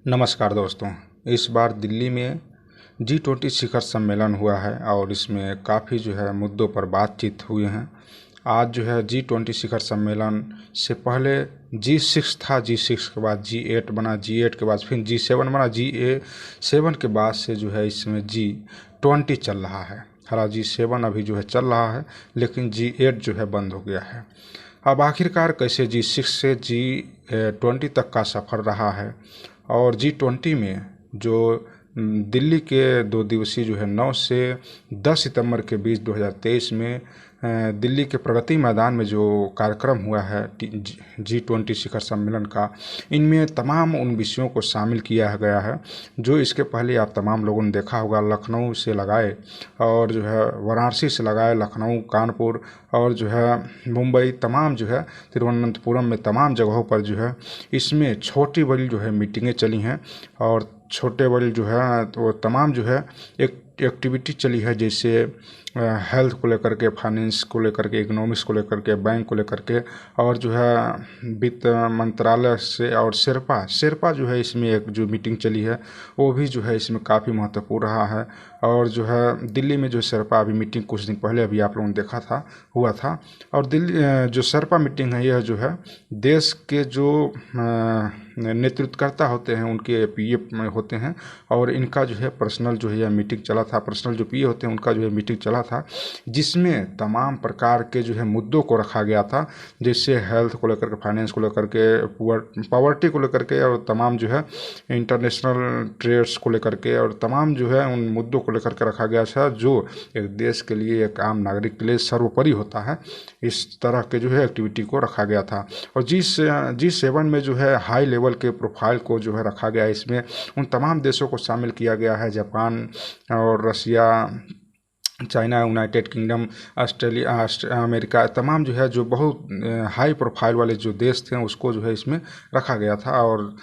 नमस्कार दोस्तों। इस बार दिल्ली में G20 शिखर सम्मेलन हुआ है और इसमें काफ़ी मुद्दों पर बातचीत हुई हैं। आज G20 शिखर सम्मेलन से पहले G6 था, G6 के बाद G8 बना, G8 के बाद फिर G7 बना, G7 के बाद से इसमें G20 चल रहा है। हालांकि G7 अभी चल रहा है, लेकिन G8 बंद हो गया है। अब आखिरकार कैसे G6 से G20 तक का सफ़र रहा है और G20 में जो दिल्ली के 2 दिवसीय 9 से 10 सितंबर के बीच 2023 में दिल्ली के प्रगति मैदान में जो कार्यक्रम हुआ है G20 शिखर सम्मेलन का, इनमें तमाम उन विषयों को शामिल किया गया है जो इसके पहले आप तमाम लोगों ने देखा होगा। लखनऊ से लगाए और वाराणसी से लगाए, लखनऊ, कानपुर और मुंबई, तमाम तिरुवनंतपुरम में तमाम जगहों पर इसमें छोटी बड़ी मीटिंगें चली हैं और छोटे बड़ी तो तमाम एक एक्टिविटी चली है, जैसे हेल्थ को लेकर के, फाइनेंस को लेकर के, इकोनॉमिक्स को लेकर के, बैंक को लेकर के और वित्त मंत्रालय से और शेरपा इसमें एक मीटिंग चली है, वो भी इसमें काफ़ी महत्वपूर्ण रहा है। और दिल्ली में शेरपा अभी मीटिंग कुछ दिन पहले अभी आप लोगों ने देखा था, हुआ था। और दिल्ली शेरपा मीटिंग है, यह देश के नेतृत्वकर्ता होते हैं, उनके पीए होते हैं और इनका पर्सनल यह मीटिंग चला था। पर्सनल जो पीए होते हैं उनका मीटिंग चला था, जिसमें तमाम प्रकार के मुद्दों को रखा गया था, जैसे हेल्थ को लेकर के, फाइनेंस को लेकर के, पॉवर्टी को लेकर के और तमाम इंटरनेशनल ट्रेड्स को लेकर के और तमाम उन मुद्दों को लेकर के रखा गया था, जो एक देश के लिए, एक आम नागरिक के लिए सर्वोपरि होता है। इस तरह के एक्टिविटी को रखा गया था। और G7 में हाई लेवल के प्रोफाइल को रखा गया है। इसमें उन तमाम देशों को शामिल किया गया है, जापान और Russia, China, United Kingdom, Australia, America, तमाम जो बहुत हाई प्रोफाइल वाले जो देश थे उसको इसमें रखा गया था। और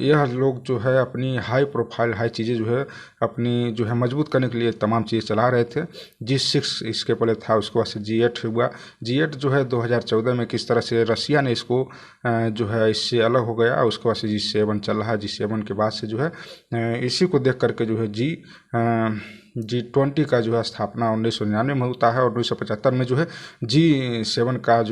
यह लोग अपनी हाई प्रोफाइल, हाई चीज़ें अपनी मजबूत करने के लिए तमाम चीज़ें चला रहे थे। G6 इसके पहले था, उसके बाद से G8 हुआ। G8 2014 में किस तरह से रसिया ने इसको इससे अलग हो गया, उसके बाद से G7 चल रहा है। G7 के बाद से इसी को देख करके G20 का स्थापना 1999 में होता है और 1975 में G7 का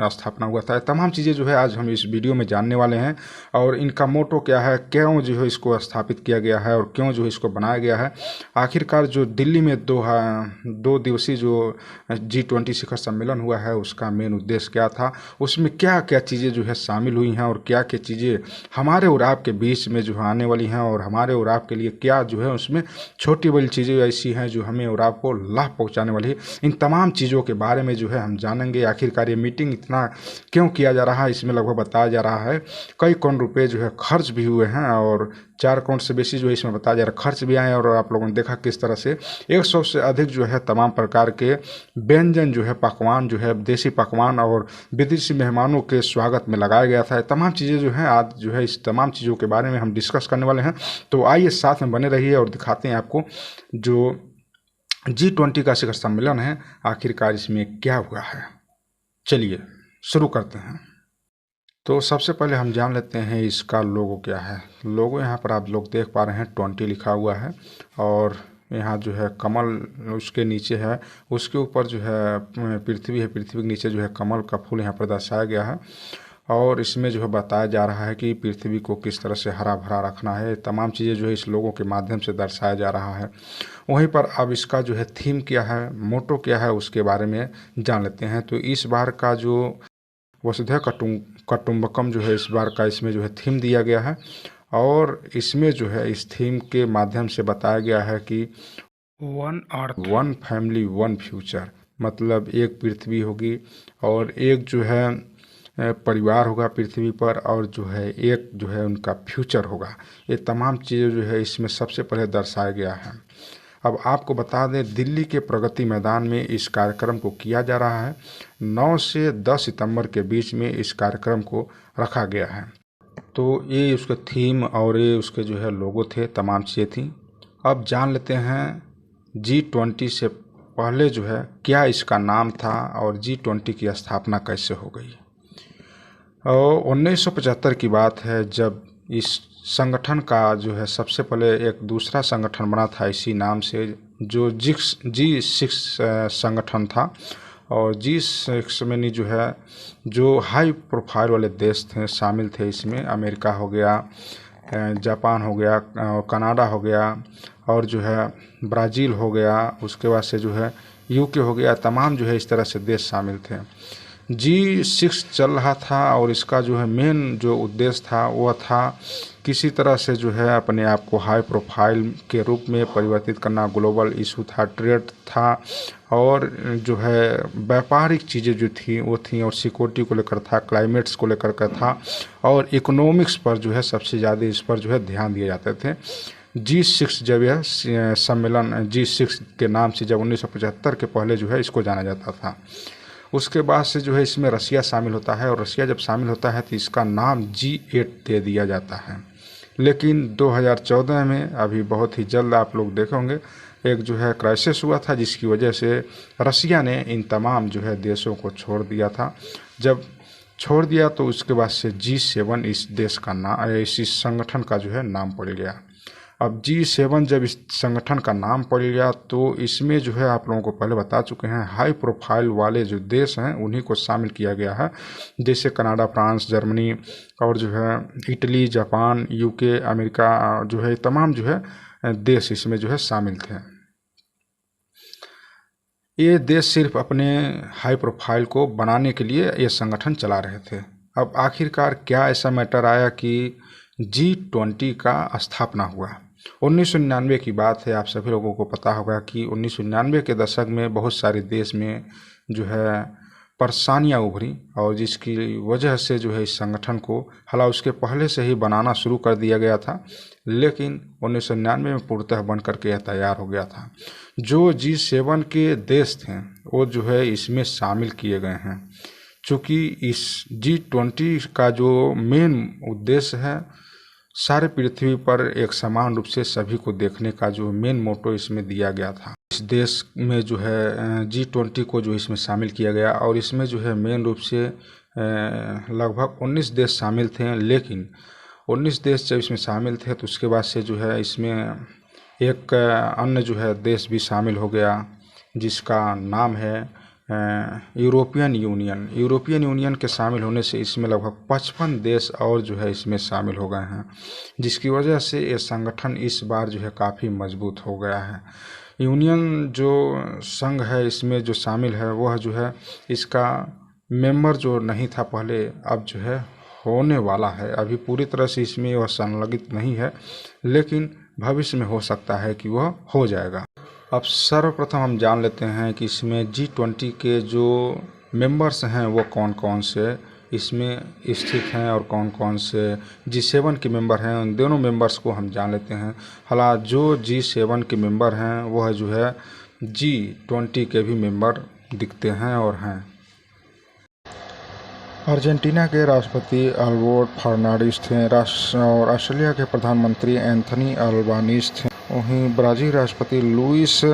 स्थापना हुआ था। तमाम चीज़ें आज हम इस वीडियो में जानने वाले हैं और इनका मोटो क्या है, क्यों इसको स्थापित किया गया है और क्यों इसको बनाया गया है। आखिरकार दिल्ली में दो दिवसीय G20 शिखर सम्मेलन हुआ है, उसका मेन उद्देश्य क्या था, उसमें क्या क्या चीज़ें शामिल हुई हैं और क्या क्या चीज़ें हमारे और आपके बीच में आने वाली हैं और हमारे और आपके लिए क्या उसमें छोटी बड़ी चीज़ें ऐसी हैं जो हमें और आपको लाभ पहुंचाने वाली है। इन तमाम चीज़ों के बारे में हम जानेंगे। आखिरकार ये मीटिंग इतना क्यों किया जा रहा है, इसमें लगभग बताया जा रहा है कई करोड़ रुपए खर्च भी हुए हैं और 4 करोड़ से बेसी इसमें बताया जा रहा है खर्च भी आए। और आप लोगों ने देखा किस तरह से 100 से अधिक तमाम प्रकार के व्यंजन पकवान देसी पकवान और विदेशी मेहमानों के स्वागत में लगाया गया था। तमाम चीज़ें आज इस तमाम चीज़ों के बारे में हम डिस्कस करने वाले हैं। तो आइए साथ में बने रहिए और दिखाते हैं आपको जो G20 का शिखर सम्मेलन है, आखिरकार इसमें क्या हुआ है। चलिए शुरू करते हैं। तो सबसे पहले हम जान लेते हैं इसका लोगो क्या है। लोगो यहाँ पर आप लोग देख पा रहे हैं 20 लिखा हुआ है और यहाँ कमल उसके नीचे है, उसके ऊपर पृथ्वी है, पृथ्वी के नीचे कमल का फूल यहाँ पर दर्शाया गया है। और इसमें बताया जा रहा है कि पृथ्वी को किस तरह से हरा भरा रखना है। तमाम चीज़ें इस लोगों के माध्यम से दर्शाया जा रहा है। वहीं पर अब इसका थीम क्या है, मोटो क्या है, उसके बारे में जान लेते हैं। तो इस बार का वसुधैव कुटुंबकम इस बार का इसमें थीम दिया गया है और इसमें इस थीम के माध्यम से बताया गया है कि 1 अर्थ, 1 फैमिली, 1 फ्यूचर, मतलब एक पृथ्वी होगी और एक परिवार होगा पृथ्वी पर और एक उनका फ्यूचर होगा। ये तमाम चीज़ें इसमें सबसे पहले दर्शाया गया है। अब आपको बता दें, दिल्ली के प्रगति मैदान में इस कार्यक्रम को किया जा रहा है। 9 से 10 सितंबर के बीच में इस कार्यक्रम को रखा गया है। तो ये उसका थीम और ये उसके लोगो थे, तमाम चीज़ें थी। अब जान लेते हैं G20 से पहले क्या इसका नाम था और G20 की स्थापना कैसे हो गई। और 1975 की बात है, जब इस संगठन का जो है सबसे पहले एक दूसरा संगठन बना था इसी नाम से, जो G6 संगठन था। और G6 में नहीं जो है जो हाई प्रोफाइल वाले देश थे शामिल थे इसमें। अमेरिका हो गया, जापान हो गया, कनाडा हो गया, और जो है ब्राज़ील हो गया, उसके बाद से जो है UK हो गया। तमाम जो है इस तरह से देश शामिल थे। G6 चल रहा था और इसका जो है मेन जो उद्देश्य था वह था किसी तरह से जो है अपने आप को हाई प्रोफाइल के रूप में परिवर्तित करना। ग्लोबल इशू था, ट्रेड था, और जो है व्यापारिक चीज़ें जो थी वो थी, और सिक्योरिटी को लेकर था, क्लाइमेट्स को लेकर का था, और इकोनॉमिक्स पर जो है सबसे ज़्यादा इस पर जो है ध्यान दिए जाते थे। G6 जब यह सम्मेलन G6 के नाम से जब 1975 के पहले जो है इसको जाना जाता था। उसके बाद से जो है इसमें रसिया शामिल होता है, और रसिया जब शामिल होता है तो इसका नाम G8 दे दिया जाता है। लेकिन 2014 में अभी बहुत ही जल्द आप लोग देखेंगे एक जो है क्राइसिस हुआ था, जिसकी वजह से रसिया ने इन तमाम जो है देशों को छोड़ दिया था। जब छोड़ दिया तो उसके बाद से G7 इस देश का नाम, इस संगठन का जो है नाम पड़ गया। अब G7 जब इस संगठन का नाम पड़ गया तो इसमें जो है आप लोगों को पहले बता चुके हैं हाई प्रोफाइल वाले जो देश हैं उन्हीं को शामिल किया गया है, जैसे कनाडा, फ्रांस, जर्मनी, और जो है इटली, जापान, UK, अमेरिका, जो है तमाम जो है देश इसमें जो है शामिल थे। ये देश सिर्फ अपने हाई प्रोफाइल को बनाने के लिए ये संगठन चला रहे थे। अब आखिरकार क्या ऐसा मैटर आया कि G20 का स्थापना हुआ। 1999 की बात है। आप सभी लोगों को पता होगा कि 1999 के दशक में बहुत सारे देश में जो है परेशानियां उभरी, और जिसकी वजह से जो है इस संगठन को, हालांकि उसके पहले से ही बनाना शुरू कर दिया गया था, लेकिन 1999 में पूर्णतः बन करके यह तैयार हो गया था। जो G7 के देश थे वो जो है इसमें शामिल किए गए हैं, चूँकि इस G20 का जो मेन उद्देश्य है सारे पृथ्वी पर एक समान रूप से सभी को देखने का जो मेन मोटो इसमें दिया गया था। इस देश में जो है G20 को जो इसमें शामिल किया गया, और इसमें जो है मेन रूप से लगभग 19 देश शामिल थे। लेकिन 19 देश जब इसमें शामिल थे तो उसके बाद से जो है इसमें एक अन्य जो है देश भी शामिल हो गया, जिसका नाम है यूरोपियन यूनियन। यूरोपियन यूनियन के शामिल होने से इसमें लगभग 55 देश और जो है इसमें शामिल हो गए हैं, जिसकी वजह से ये संगठन इस बार जो है काफ़ी मजबूत हो गया है। यूनियन जो संघ है इसमें जो शामिल है वह जो है इसका मेंबर जो नहीं था पहले, अब जो है होने वाला है। अभी पूरी तरह से इसमें वह संलग्नित नहीं है, लेकिन भविष्य में हो सकता है कि वह हो जाएगा। अब सर्वप्रथम हम जान लेते हैं कि इसमें G20 के जो मेंबर्स हैं वो कौन कौन से इसमें स्थित हैं, और कौन कौन से G7 के मेंबर हैं। उन दोनों मेंबर्स को हम जान लेते हैं। हालांकि जो G7 के मेंबर हैं वह जो है G20 के भी मेंबर दिखते हैं और हैं। अर्जेंटीना के राष्ट्रपति अल्बर्टो फर्नांडिस थे, और ऑस्ट्रेलिया के प्रधानमंत्री एंथनी अल्बानीज थे। वहीं ब्राज़ील राष्ट्रपति Luiz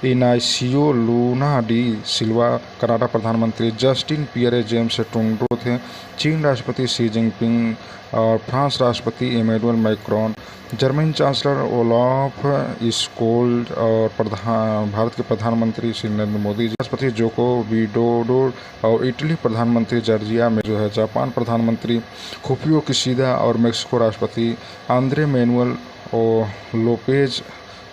Inacio Lula da Silva, Canada प्रधानमंत्री जस्टिन पियरे जेम्स ट्रूडो थे, चीन राष्ट्रपति शी जिनपिंग, और फ्रांस राष्ट्रपति Emmanuel Macron, German chancellor Olaf Scholz, और भारत के प्रधानमंत्री श्री नरेंद्र मोदी, राष्ट्रपति जोको विडोडो, और इटली प्रधानमंत्री जॉर्जिया में जो है, जापान प्रधानमंत्री फुमियो किशिदा, और मेक्सिको राष्ट्रपति आंद्रे मैनुअल लोपेज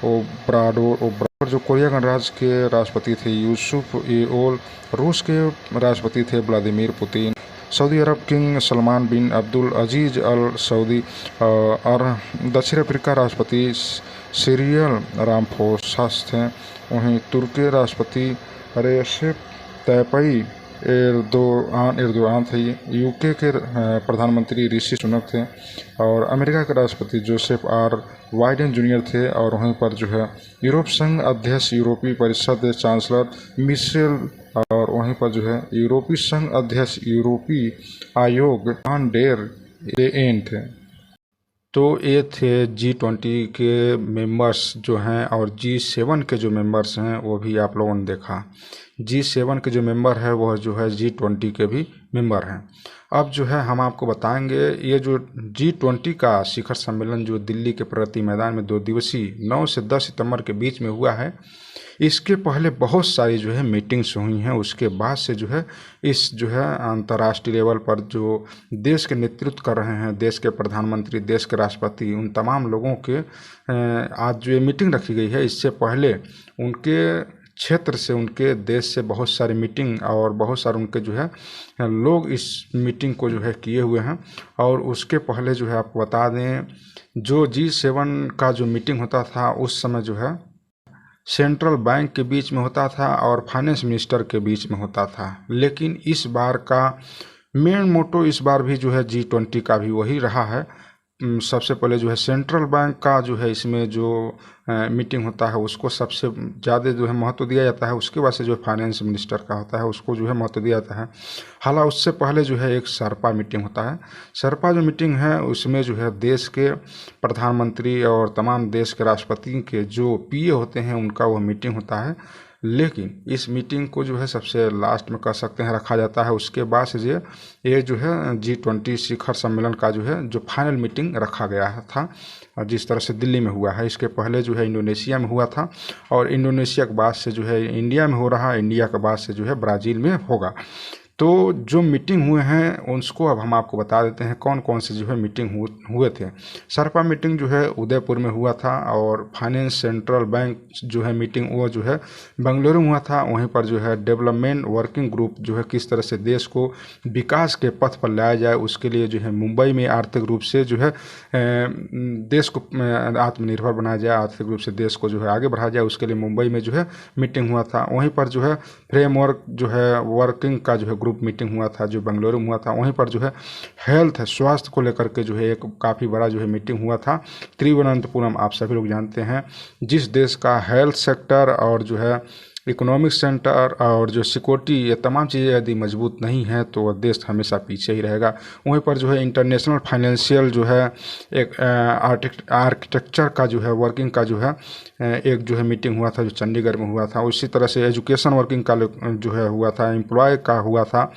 ओब्राडोर, जो कोरिया गणराज्य के राष्ट्रपति थे यूसुफ एओल, रूस के राष्ट्रपति थे व्लादिमीर पुतिन, सऊदी अरब किंग सलमान बिन अब्दुल अजीज अल सऊदी, और दक्षिण अफ्रीका राष्ट्रपति सिरियल रामफोसा थे। वहीं तुर्की राष्ट्रपति रेसेप तैयप एर्दोआन थे, UK के प्रधानमंत्री ऋषि सुनक थे, और अमेरिका के राष्ट्रपति जोसेफ आर बाइडेन जूनियर थे, और वहीं पर जो है यूरोप संघ अध्यक्ष, यूरोपीय परिषद चांसलर मिशेल, और वहीं पर जो है यूरोपीय संघ अध्यक्ष, यूरोपीय आयोग वान डेर लेयेन थे। तो ये थे G20 के मेंबर्स जो हैं, और G7 के जो मेंबर्स हैं वो भी आप लोगों ने देखा। G7 के जो मेंबर है वह जो है G20 के भी मेंबर हैं। अब जो है हम आपको बताएंगे ये जो G20 का शिखर सम्मेलन जो दिल्ली के प्रगति मैदान में 2 दिवसीय 9 से 10 सितंबर के बीच में हुआ है, इसके पहले बहुत सारी जो है मीटिंग्स हुई हैं। उसके बाद से जो है इस जो है अंतर्राष्ट्रीय लेवल पर जो देश के नेतृत्व कर रहे हैं, देश के प्रधानमंत्री, देश के राष्ट्रपति, उन तमाम लोगों के आज जो ये मीटिंग रखी गई है, इससे पहले उनके क्षेत्र से, उनके देश से बहुत सारी मीटिंग और बहुत सारे उनके जो है लोग इस मीटिंग को जो है किए हुए हैं। और उसके पहले जो है आपको बता दें, जो G7 का जो मीटिंग होता था उस समय जो है सेंट्रल बैंक के बीच में होता था और फाइनेंस मिनिस्टर के बीच में होता था। लेकिन इस बार का मेन मोटो इस बार भी जो है G20 का भी वही रहा है। सबसे पहले जो है सेंट्रल बैंक का जो है इसमें जो मीटिंग होता है उसको सबसे ज़्यादा जो है महत्व दिया जाता है। उसके बाद से जो फाइनेंस मिनिस्टर का होता है उसको जो है महत्व दिया जाता है। हालांकि उससे पहले जो है एक सरपा मीटिंग होता है। सरपा जो मीटिंग है उसमें जो है देश के प्रधानमंत्री और तमाम देश के राष्ट्रपति के जो पीए होते हैं उनका वह मीटिंग होता है। लेकिन इस मीटिंग को जो है सबसे लास्ट में कह सकते हैं रखा जाता है। उसके बाद से ये जो है G20 शिखर सम्मेलन का जो है जो फाइनल मीटिंग रखा गया था, जिस तरह से दिल्ली में हुआ है। इसके पहले जो है इंडोनेशिया में हुआ था और इंडोनेशिया के बाद से जो है इंडिया में हो रहा है, इंडिया के बाद से जो है ब्राज़ील में होगा। तो जो मीटिंग हुए हैं उसको अब हम आपको बता देते हैं कौन कौन से जो है मीटिंग हुए थे। सरपा मीटिंग जो है उदयपुर में हुआ था और फाइनेंस सेंट्रल बैंक जो है मीटिंग वो जो है बेंगलुरु में हुआ था। वहीं पर जो है डेवलपमेंट वर्किंग ग्रुप जो है किस तरह से देश को विकास के पथ पर लाया जाए उसके लिए जो है मुंबई में आर्थिक रूप से जो है देश को आत्मनिर्भर बनाया जाए, आर्थिक रूप से देश को जो है आगे बढ़ाया जाए, उसके लिए मुंबई में जो है मीटिंग हुआ था। वहीं पर जो है फ्रेमवर्क जो है वर्किंग का जो है ग्रुप मीटिंग हुआ था जो बेंगलुरु में हुआ था। वहीं पर जो है हेल्थ स्वास्थ्य को लेकर के जो है एक काफ़ी बड़ा जो है मीटिंग हुआ था तिरुवनंतपुरम। आप सभी लोग जानते हैं जिस देश का हेल्थ सेक्टर और जो है इकोनॉमिक सेंटर और जो सिक्योरिटी ये तमाम चीज़ें यदि मजबूत नहीं है तो वह देश हमेशा पीछे ही रहेगा। वहीं पर जो है इंटरनेशनल फाइनेंशियल जो है एक आर्किटेक्चर का जो है वर्किंग का जो है एक जो है मीटिंग हुआ था जो चंडीगढ़ में हुआ था। उसी तरह से एजुकेशन वर्किंग का जो है हुआ था, एम्प्लॉय का हुआ था,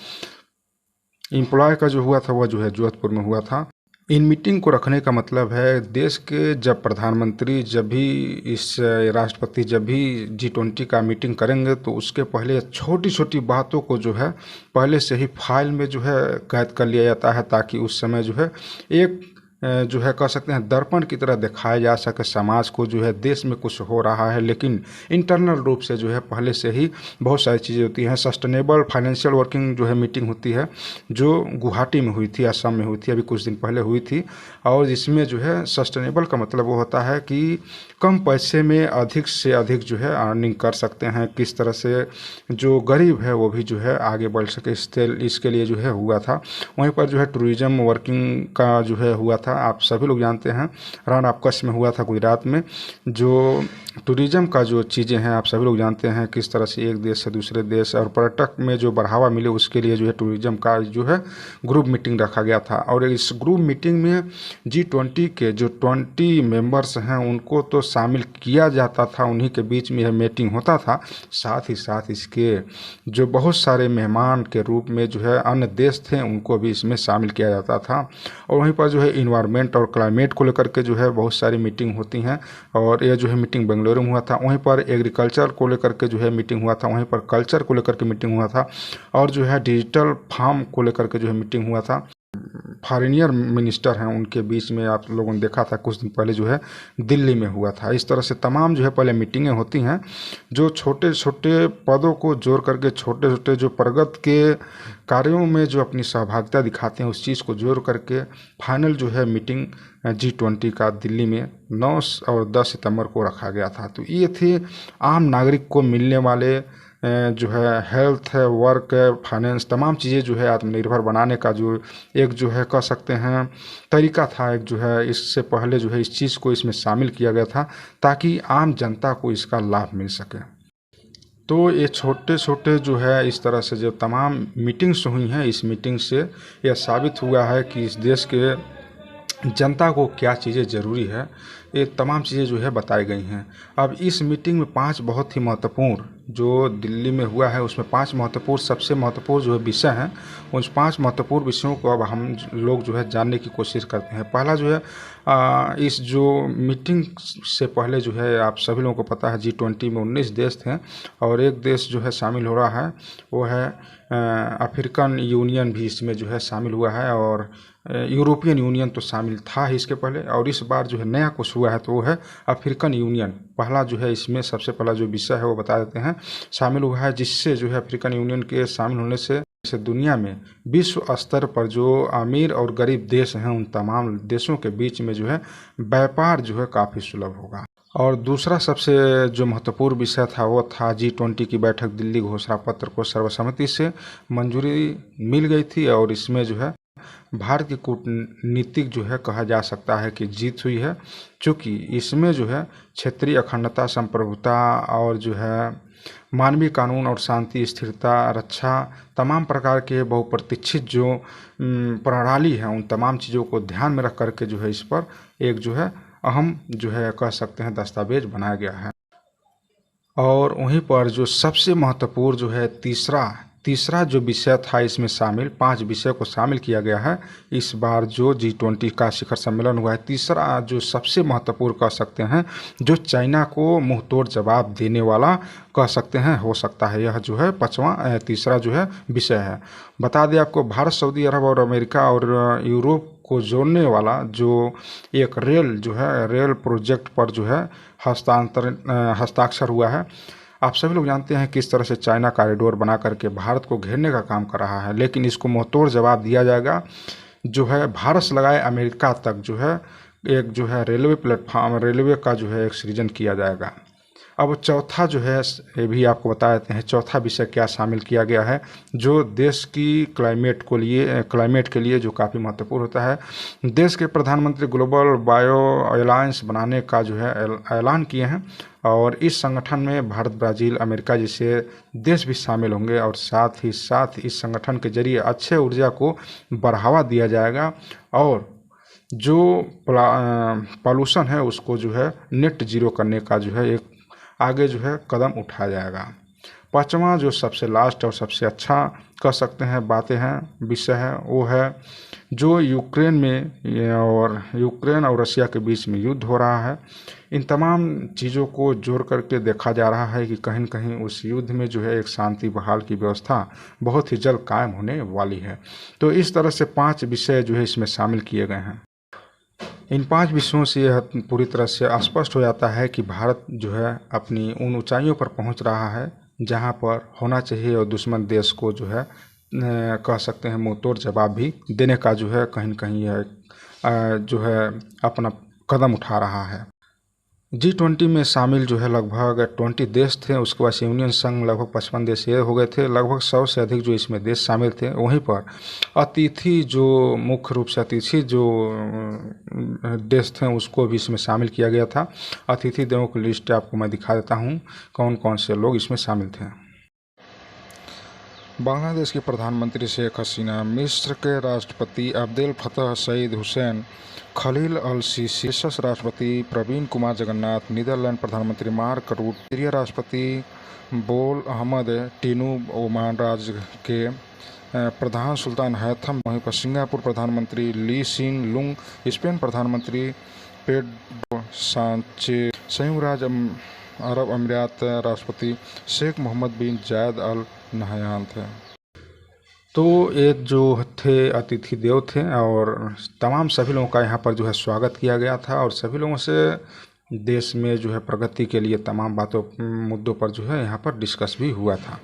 एम्प्लॉय का जो हुआ था वह जो है जोधपुर में हुआ था। इन मीटिंग को रखने का मतलब है देश के जब प्रधानमंत्री जब भी इस राष्ट्रपति जब भी G20 का मीटिंग करेंगे तो उसके पहले छोटी छोटी बातों को जो है पहले से ही फाइल में जो है कैद कर लिया जाता है ताकि उस समय जो है एक जो है कह सकते हैं दर्पण की तरह दिखाया जा सके समाज को जो है देश में कुछ हो रहा है। लेकिन इंटरनल रूप से जो है पहले से ही बहुत सारी चीज़ें होती हैं। सस्टेनेबल फाइनेंशियल वर्किंग जो है मीटिंग होती है जो गुवाहाटी में हुई थी, असम में हुई थी, अभी कुछ दिन पहले हुई थी। और इसमें जो है सस्टेनेबल का मतलब वो होता है कि कम पैसे में अधिक से अधिक जो है अर्निंग कर सकते हैं, किस तरह से जो गरीब है वो भी जो है आगे बढ़ सके, इसके लिए जो है हुआ था। वहीं पर जो है टूरिज्म वर्किंग का जो है हुआ था। आप सभी लोग जानते हैं रण ऑफ कच्छ में हुआ था गुजरात में। जो टूरिज्म का जो चीज़ें हैं आप सभी लोग जानते हैं किस तरह से एक देश से दूसरे देश और पर्यटक में जो बढ़ावा मिले उसके लिए जो है टूरिज्म का जो है ग्रुप मीटिंग रखा गया था। और इस ग्रुप मीटिंग में G20 के जो 20 मेंबर्स हैं उनको तो शामिल किया जाता था, उन्हीं के बीच में यह मीटिंग होता था। साथ ही साथ इसके जो बहुत सारे मेहमान के रूप में जो है अन्य देश थे उनको भी इसमें शामिल किया जाता था। और वहीं पर जो है इन्वायरमेंट और क्लाइमेट को लेकर के जो है बहुत सारी मीटिंग होती हैं और यह जो है मीटिंग बेंगलुरु में हुआ था। वहीं पर एग्रीकल्चर को लेकर के जो है मीटिंग हुआ था, वहीं पर कल्चर को लेकर के मीटिंग हुआ था और जो है डिजिटल फार्म को लेकर के जो है मीटिंग हुआ था। फॉरेनियर मिनिस्टर हैं उनके बीच में आप लोगों ने देखा था कुछ दिन पहले जो है दिल्ली में हुआ था। इस तरह से तमाम जो है पहले मीटिंगें होती हैं जो छोटे छोटे पदों को जोड़ करके छोटे छोटे जो प्रगति के कार्यों में जो अपनी सहभागिता दिखाते हैं उस चीज़ को जोड़ करके फाइनल जो है मीटिंग G20 का दिल्ली में 9 और 10 सितंबर को रखा गया था। तो ये थे आम नागरिक को मिलने वाले जो है हेल्थ है, वर्क है, फाइनेंस, तमाम चीज़ें जो है आत्मनिर्भर बनाने का जो एक जो है कह सकते हैं तरीका था। एक जो है इससे पहले जो है इस चीज़ को इसमें शामिल किया गया था ताकि आम जनता को इसका लाभ मिल सके। तो ये छोटे छोटे जो है इस तरह से जो तमाम मीटिंग्स हुई हैं इस मीटिंग से यह साबित हुआ है कि इस देश के जनता को क्या चीज़ें ज़रूरी है, ये तमाम चीज़ें जो है बताई गई हैं। अब इस मीटिंग में 5 बहुत ही महत्वपूर्ण जो दिल्ली में हुआ है उसमें 5 महत्वपूर्ण, सबसे महत्वपूर्ण जो है विषय हैं, उन 5 महत्वपूर्ण विषयों को अब हम लोग जो है जानने की कोशिश करते हैं। पहला जो है इस जो मीटिंग से पहले जो है आप सभी लोगों को पता है G20 में 19 देश थे और एक देश जो है शामिल हो रहा है, वो है अफ्रीकन यूनियन भी इसमें जो है शामिल हुआ है, और यूरोपियन यूनियन तो शामिल था ही इसके पहले, और इस बार जो है नया कुछ हुआ है तो वो है अफ्रीकन यूनियन। पहला जो है इसमें सबसे पहला जो विषय है वो बता देते हैं, शामिल हुआ है, जिससे जो है अफ्रीकन यूनियन के शामिल होने से दुनिया में विश्व स्तर पर जो अमीर और गरीब देश हैं उन तमाम देशों के बीच में जो है व्यापार जो है काफ़ी सुलभ होगा। और दूसरा सबसे जो महत्वपूर्ण विषय था वो था G20 की बैठक, दिल्ली घोषणा पत्र को सर्वसम्मति से मंजूरी मिल गई थी और इसमें जो है भारत की कूटनीतिक जो है कहा जा सकता है कि जीत हुई है, क्योंकि इसमें जो है क्षेत्रीय अखंडता, संप्रभुता और जो है मानवीय कानून और शांति, स्थिरता, रक्षा, तमाम प्रकार के बहुप्रतीक्षित जो प्रणाली है उन तमाम चीज़ों को ध्यान में रख करके जो है इस पर एक जो है अहम जो है कह सकते हैं दस्तावेज बनाया गया है। और वहीं पर जो सबसे महत्वपूर्ण जो है तीसरा जो विषय था इसमें शामिल, 5 विषय को शामिल किया गया है इस बार जो G20 का शिखर सम्मेलन हुआ है। तीसरा जो सबसे महत्वपूर्ण कह सकते हैं, जो चाइना को मुंह तोड़ जवाब देने वाला कह सकते हैं हो सकता है, यह जो है तीसरा जो है विषय है। बता दें आपको, भारत, सऊदी अरब और अमेरिका और यूरोप को जोड़ने वाला जो एक रेल प्रोजेक्ट पर जो है हस्ताक्षर हुआ है। आप सभी लोग जानते हैं किस तरह से चाइना कॉरिडोर बना करके भारत को घेरने का काम कर रहा है, लेकिन इसको मुंहतोड़ जवाब दिया जाएगा। जो है भारत से लगाए अमेरिका तक जो है एक जो है रेलवे प्लेटफॉर्म, रेलवे का जो है एक सृजन किया जाएगा। अब चौथा जो है ये भी आपको बता देते हैं, चौथा विषय क्या शामिल किया गया है, जो देश की क्लाइमेट के लिए जो काफ़ी महत्वपूर्ण होता है। देश के प्रधानमंत्री ग्लोबल बायो अलायंस बनाने का जो है ऐलान किए हैं, और इस संगठन में भारत, ब्राज़ील, अमेरिका जैसे देश भी शामिल होंगे, और साथ ही साथ इस संगठन के जरिए अक्षय ऊर्जा को बढ़ावा दिया जाएगा, और जो पॉल्यूशन है उसको जो है नेट जीरो करने का जो है एक आगे जो है कदम उठाया जाएगा। पांचवा जो सबसे लास्ट और सबसे अच्छा कह सकते हैं विषय है, वो है जो यूक्रेन और रशिया के बीच में युद्ध हो रहा है। इन तमाम चीज़ों को जोड़ करके देखा जा रहा है कि कहीं न कहीं उस युद्ध में जो है एक शांति बहाल की व्यवस्था बहुत ही जल्द कायम होने वाली है। तो इस तरह से 5 विषय जो है इसमें शामिल किए गए हैं। इन 5 विषयों से यह पूरी तरह से स्पष्ट हो जाता है कि भारत जो है अपनी उन ऊंचाइयों पर पहुंच रहा है जहां पर होना चाहिए, और दुश्मन देश को जो है कह सकते हैं मुंहतोड़ जवाब भी देने का जो है कहीं न कहीं यह जो है अपना कदम उठा रहा है। G20 में शामिल जो है लगभग 20 देश थे, उसके बाद यूनियन संघ लगभग 55 देश ये हो गए थे, लगभग 100 से अधिक जो इसमें देश शामिल थे। वहीं पर मुख्य रूप से अतिथि जो देश थे उसको भी इसमें शामिल किया गया था। अतिथि देवों की लिस्ट आपको मैं दिखा देता हूँ कौन कौन से लोग इसमें शामिल थे। बांग्लादेश की प्रधानमंत्री शेख हसीना, मिस्र के राष्ट्रपति अब्देल फतह सईद हुसैन खलील अल सीसी, मॉरिशस राष्ट्रपति प्रवीण कुमार जगन्नाथ, नीदरलैंड प्रधानमंत्री मार्क रूट, सीरिया राष्ट्रपति बोल अहमद टिनूब, ओमान राज्य के प्रधान सुल्तान हैथम, वहीं पर सिंगापुर प्रधानमंत्री ली सीन लुंग, स्पेन प्रधानमंत्री पेड्रो सांचेज, संयुक्त राज्य अरब अमीरात राष्ट्रपति शेख मोहम्मद बिन जायद अल नहयान थे। तो ये जो थे अतिथि देव थे, और तमाम सभी लोगों का यहाँ पर जो है स्वागत किया गया था, और सभी लोगों से देश में जो है प्रगति के लिए तमाम मुद्दों पर जो है यहाँ पर डिस्कस भी हुआ था।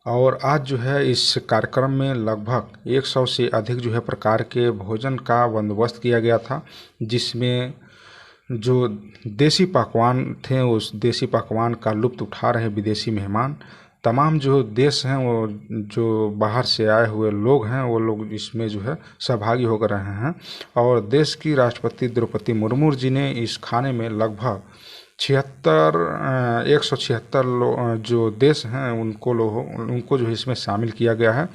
और आज जो है इस कार्यक्रम में लगभग 100 से अधिक जो है प्रकार के भोजन का बंदोबस्त किया गया था, जिसमें जो देसी पकवान थे उस देसी पकवान का लुत्फ़ उठा रहे विदेशी मेहमान। तमाम जो देश हैं वो जो बाहर से आए हुए लोग हैं वो लोग इसमें जो है सहभागी होकर रहे हैं, और देश की राष्ट्रपति द्रौपदी मुर्मू जी ने इस खाने में लगभग 176 जो देश हैं उनको जो इसमें शामिल किया गया है।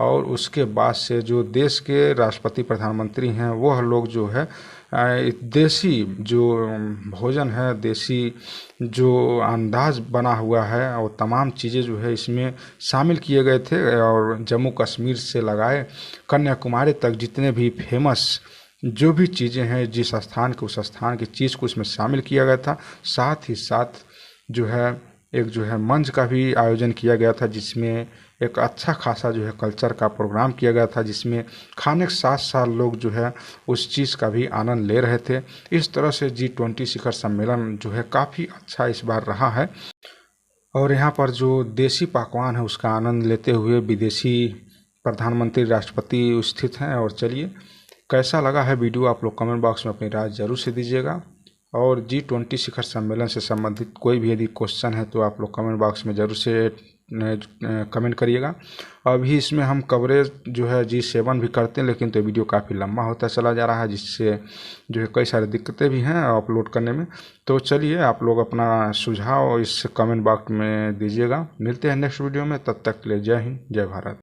और उसके बाद से जो देश के राष्ट्रपति प्रधानमंत्री हैं वह लोग जो है देसी जो भोजन है, देसी जो अंदाज बना हुआ है और तमाम चीज़ें जो है इसमें शामिल किए गए थे। और जम्मू कश्मीर से लगाए कन्याकुमारी तक जितने भी फेमस जो भी चीज़ें हैं, जिस स्थान के उस स्थान की चीज़ को इसमें शामिल किया गया था। साथ ही साथ जो है एक जो है मंच का भी आयोजन किया गया था, जिसमें एक अच्छा खासा जो है कल्चर का प्रोग्राम किया गया था, जिसमें खाने के साथ साथ लोग जो है उस चीज़ का भी आनंद ले रहे थे। इस तरह से G20 शिखर सम्मेलन जो है काफ़ी अच्छा इस बार रहा है। और यहाँ पर जो देसी पकवान है उसका आनंद लेते हुए विदेशी प्रधानमंत्री, राष्ट्रपति उपस्थित हैं। और चलिए, कैसा लगा है वीडियो आप लोग कमेंट बॉक्स में अपनी राय जरूर से दीजिएगा। और G20 शिखर सम्मेलन से संबंधित कोई भी यदि क्वेश्चन है तो आप लोग कमेंट बॉक्स में ज़रूर से कमेंट करिएगा। अभी इसमें हम कवरेज जो है G7 भी करते हैं, लेकिन तो वीडियो काफ़ी लंबा होता चला जा रहा है, जिससे जो है कई सारी दिक्कतें भी हैं अपलोड करने में। तो चलिए, आप लोग अपना सुझाव इस कमेंट बॉक्स में दीजिएगा। मिलते हैं नेक्स्ट वीडियो में, तब तक के लिए जय हिंद, जय भारत।